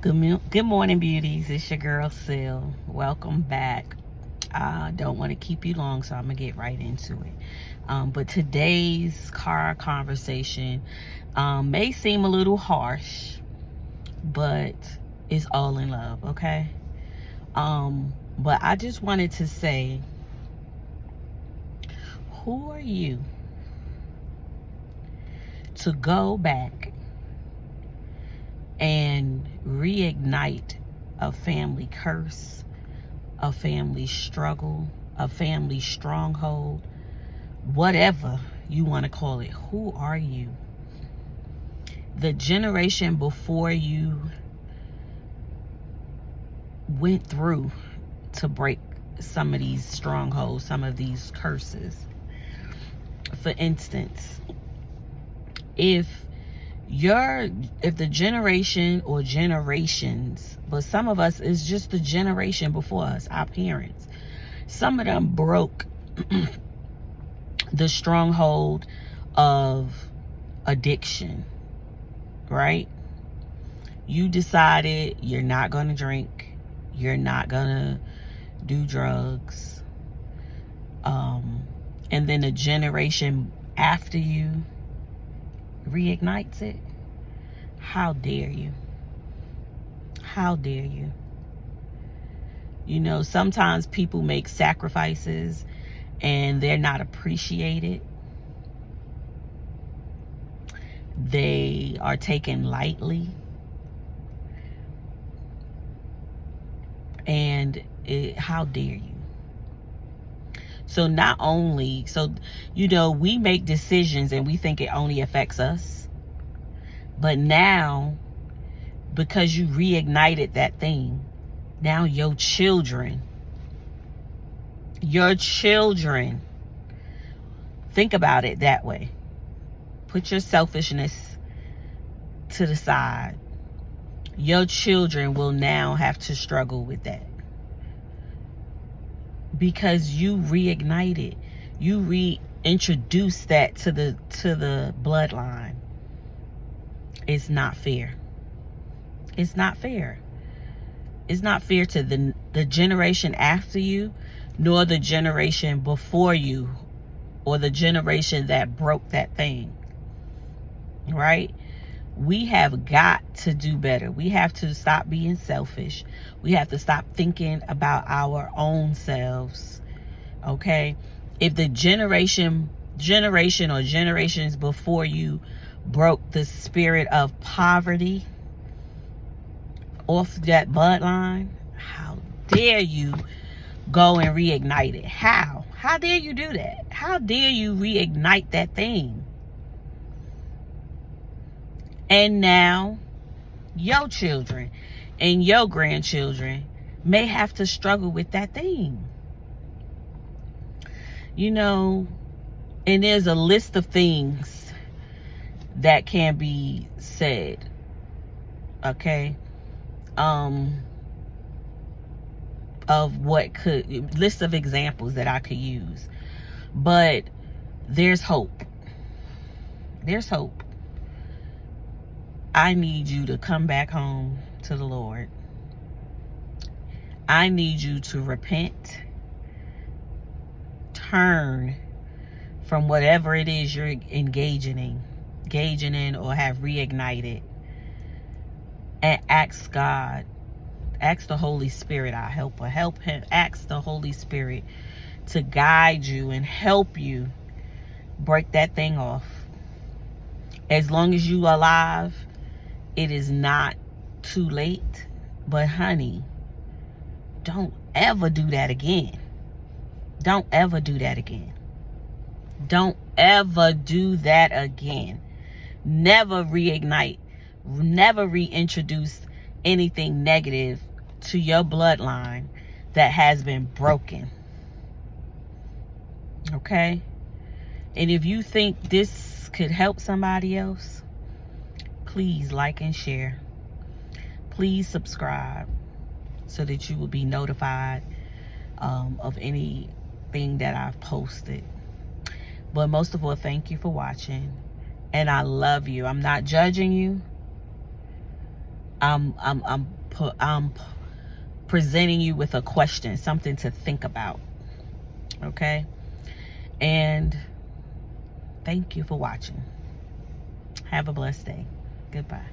Good morning, beauties. It's your girl, Sil. Welcome back. I don't want to keep you long, so I'm going to get right into it. But today's car conversation may seem a little harsh, but it's all in love, okay? But I just wanted to say, who are you to go back and reignite a family curse, a family struggle, a family stronghold, whatever you want to call it? Who are you? The generation before you went through to break some of these strongholds, some of these curses. For instance, if the generation or generations, but some of us is just the generation before us, our parents, some of them broke the stronghold of addiction, right? You decided you're not going to drink, you're not going to do drugs, and then a generation after you reignites it. How dare you? How dare you? You know, sometimes people make sacrifices and they're not appreciated. They are taken lightly. And how dare you? So we make decisions and we think it only affects us. But now, because you reignited that thing, now your children, think about it that way. Put your selfishness to the side. Your children will now have to struggle with that. Because you reignited, you reintroduced that to the bloodline. It's not fair. It's not fair. It's not fair to the generation after you, nor the generation before you, or the generation that broke that thing. Right? We have got to do better. We have to stop being selfish. We have to stop thinking about our own selves. Okay? If the generation or generations before you broke the spirit of poverty off that bloodline, how dare you go and reignite it? How dare you do that? How dare you reignite that thing? And now your children and your grandchildren may have to struggle with that thing. You know, and there's a list of things that can be said. Okay? Of list of examples that I could use. But there's hope. There's hope. I need you to come back home to the Lord. I need you to repent. Turn from whatever it is you're engaging in or have reignited. And ask God. Ask the Holy Spirit, our helper. Help him. Ask the Holy Spirit to guide you and help you break that thing off. As long as you're alive, it is not too late. But honey, don't ever do that again. Don't ever do that again. Don't ever do that again. Never reignite. Never reintroduce anything negative to your bloodline that has been broken. Okay? And if you think this could help somebody else, please like and share. Please subscribe so that you will be notified of anything that I've posted. But most of all, thank you for watching. And I love you. I'm not judging you. I'm presenting you with a question, something to think about. Okay? And thank you for watching. Have a blessed day. Goodbye.